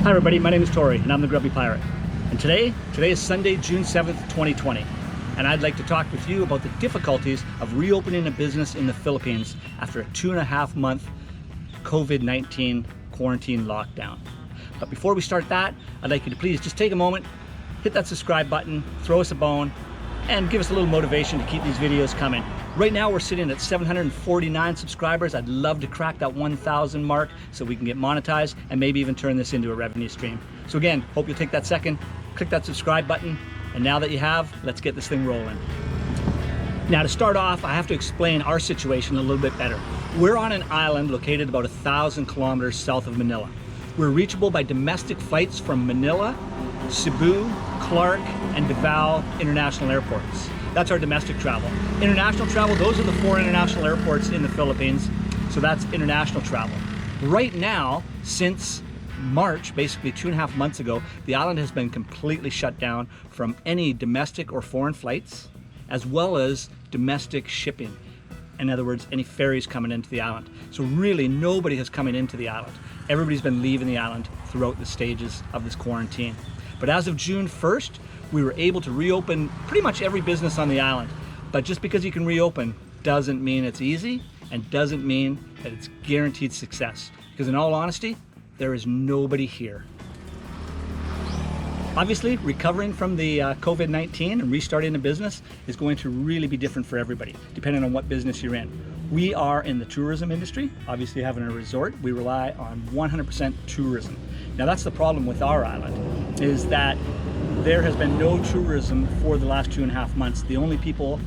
Hi everybody, my name is Tori and I'm the Grubby Pirate. And today is Sunday, June 7th, 2020. And I'd like to talk with you about the difficulties of reopening a business in the Philippines after a 2.5 month COVID-19 quarantine lockdown. But before we start that, I'd like you to please just take a moment, hit that subscribe button, throw us a bone, and give us a little motivation to keep these videos coming. Right now we're sitting at 749 subscribers. I'd love to crack that 1,000 mark so we can get monetized and maybe even turn this into a revenue stream. So again, hope you'll take that second, click that subscribe button, and now that you have, let's get this thing rolling. Now to start off, I have to explain our situation a little bit better. We're on an island located about 1,000 kilometers south of Manila. We're reachable by domestic flights from Manila, Cebu, Clark, and Davao international airports. That's our domestic travel. International travel, those are the 4 international airports in the Philippines, so that's international travel. Right now, since March, basically 2.5 months ago, the island has been completely shut down from any domestic or foreign flights, as well as domestic shipping. In other words, any ferries coming into the island. So really, nobody has come into the island. Everybody's been leaving the island throughout the stages of this quarantine. But as of June 1st, we were able to reopen pretty much every business on the island. But just because you can reopen doesn't mean it's easy and doesn't mean that it's guaranteed success. Because in all honesty, there is nobody here. Obviously, recovering from the COVID-19 and restarting a business is going to really be different for everybody, depending on what business you're in. We are in the tourism industry, obviously having a resort. We rely on 100% tourism. Now that's the problem with our island, is that there has been no tourism for the last 2.5 months. The only people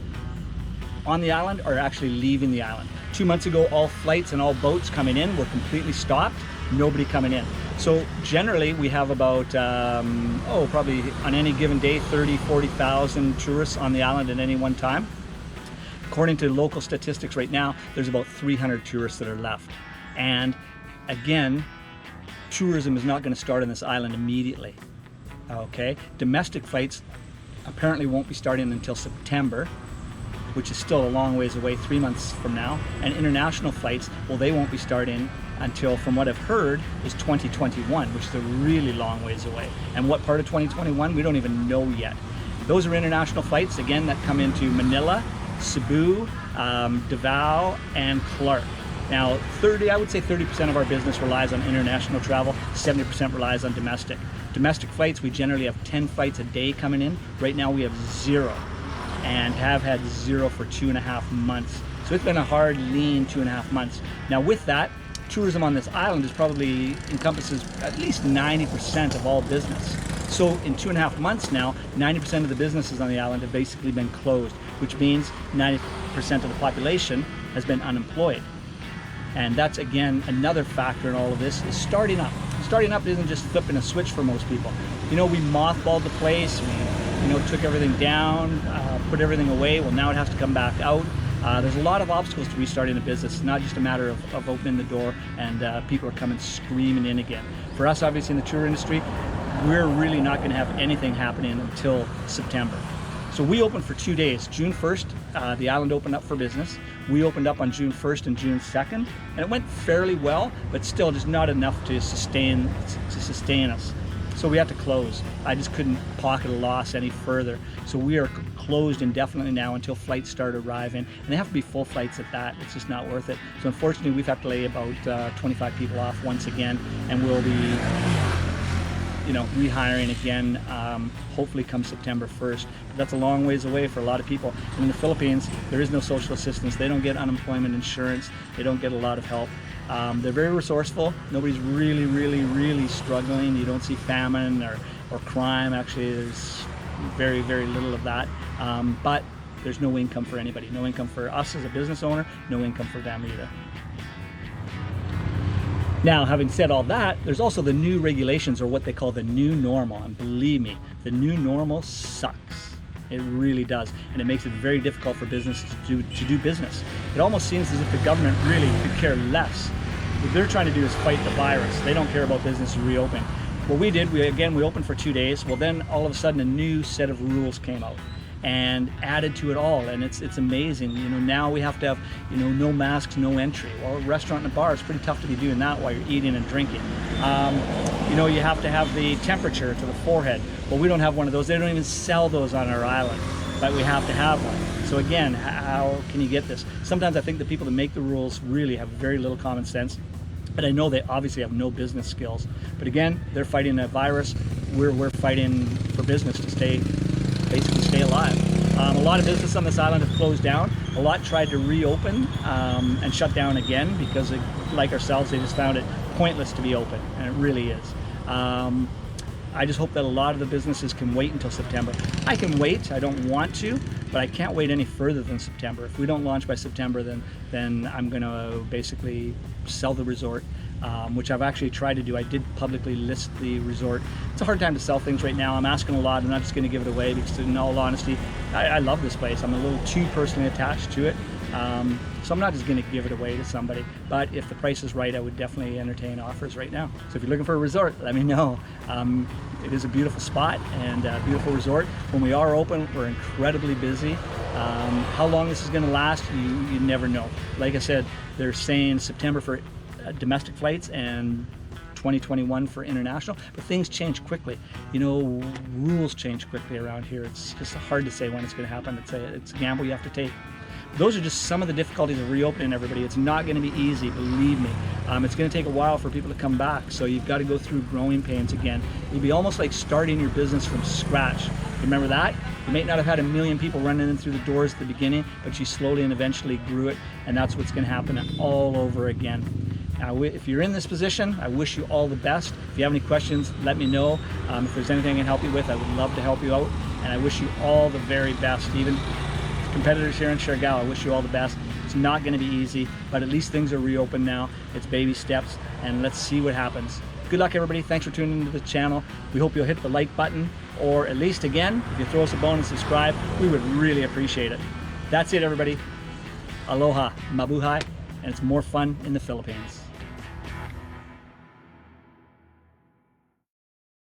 on the island are actually leaving the island. 2 months ago, all flights and all boats coming in were completely stopped, nobody coming in. So generally we have about, probably on any given day, 40,000 tourists on the island at any one time. According to local statistics right now, there's about 300 tourists that are left. And again, tourism is not going to start on this island immediately. Okay, domestic flights apparently won't be starting until September, which is still a long ways away, 3 months from now. And international flights, well, they won't be starting until, from what I've heard, is 2021, which is a really long ways away. And what part of 2021, we don't even know yet. Those are international flights, again, that come into Manila, Cebu, Davao, and Clark. Now, I would say 30% of our business relies on international travel, 70% relies on domestic. Domestic flights, we generally have 10 flights a day coming in. Right now we have 0, and have had 0 for 2.5 months. So it's been a hard, lean 2.5 months. Now with that, tourism on this island encompasses at least 90% of all business. So in 2.5 months now, 90% of the businesses on the island have basically been closed, which means 90% of the population has been unemployed. And that's, again, another factor in all of this, is starting up. Starting up isn't just flipping a switch for most people. You know, we mothballed the place, we took everything down, put everything away. Well, now it has to come back out. There's a lot of obstacles to restarting a business. It's not just a matter of opening the door and people are coming screaming in again. For us, obviously, in the tour industry, we're really not going to have anything happening until September. So we opened for 2 days. June 1st, the island opened up for business. We opened up on June 1st and June 2nd, and it went fairly well, but still just not enough to sustain us. So we had to close. I just couldn't pocket a loss any further. So we are closed indefinitely now until flights start arriving, and they have to be full flights at that. It's just not worth it. So unfortunately, we've had to lay about 25 people off once again, and we'll be rehiring again, hopefully come September 1st. But that's a long ways away for a lot of people. And in the Philippines, there is no social assistance. They don't get unemployment insurance. They don't get a lot of help. They're very resourceful. Nobody's really struggling. You don't see famine or crime. Actually, there's very little of that. But there's no income for anybody. No income for us as a business owner, no income for them either. Now, having said all that, there's also the new regulations, or what they call the new normal. And believe me, the new normal sucks. It really does. And it makes it very difficult for businesses to do business. It almost seems as if the government really could care less. What they're trying to do is fight the virus. They don't care about businesses reopening. What we did, we opened for 2 days. Well, then all of a sudden a new set of rules came out. and added to it all, and it's amazing. You know, now we have to have, you know, no masks, no entry. Well, a restaurant and a bar, it's pretty tough to be doing that while you're eating and drinking. You know, you have to have the temperature to the forehead. Well, we don't have one of those. They don't even sell those on our island, but we have to have one. So again, how can you get this? Sometimes I think the people that make the rules really have very little common sense, but I know they obviously have no business skills. But again, they're fighting a virus. We're fighting for business to basically stay alive. A lot of business on this island have closed down. A lot tried to reopen and shut down again because, like ourselves, they just found it pointless to be open, and it really is. I just hope that a lot of the businesses can wait until September. I can wait, I don't want to, but I can't wait any further than September. If we don't launch by September, then I'm gonna basically sell the resort, which I've actually tried to do. I did publicly list the resort. It's a hard time to sell things right now. I'm asking a lot. I'm not just gonna give it away because, in all honesty, I love this place. I'm a little too personally attached to it. So I'm not just going to give it away to somebody, but if the price is right, I would definitely entertain offers right now. So if you're looking for a resort, let me know. It is a beautiful spot and a beautiful resort. When we are open, we're incredibly busy. How long this is going to last, you never know. Like I said, they're saying September for domestic flights and 2021 for international, but things change quickly. You know, rules change quickly around here. It's just hard to say when it's going to happen. It's a gamble you have to take. Those are just some of the difficulties of reopening, everybody. It's not going to be easy, believe me. It's going to take a while for people to come back, so you've got to go through growing pains again. It'll be almost like starting your business from scratch. Remember that? You may not have had 1 million people running in through the doors at the beginning, but you slowly and eventually grew it, and that's what's going to happen all over again. Now, if you're in this position, I wish you all the best. If you have any questions, let me know. If there's anything I can help you with, I would love to help you out, and I wish you all the very best. Even competitors here in Siargao, I wish you all the best. It's not going to be easy, but at least things are reopened now. It's baby steps, and let's see what happens. Good luck, everybody. Thanks for tuning into the channel. We hope you'll hit the like button, or at least, again, if you throw us a bone and subscribe, we would really appreciate it. That's it, everybody. Aloha, mabuhay, and it's more fun in the Philippines.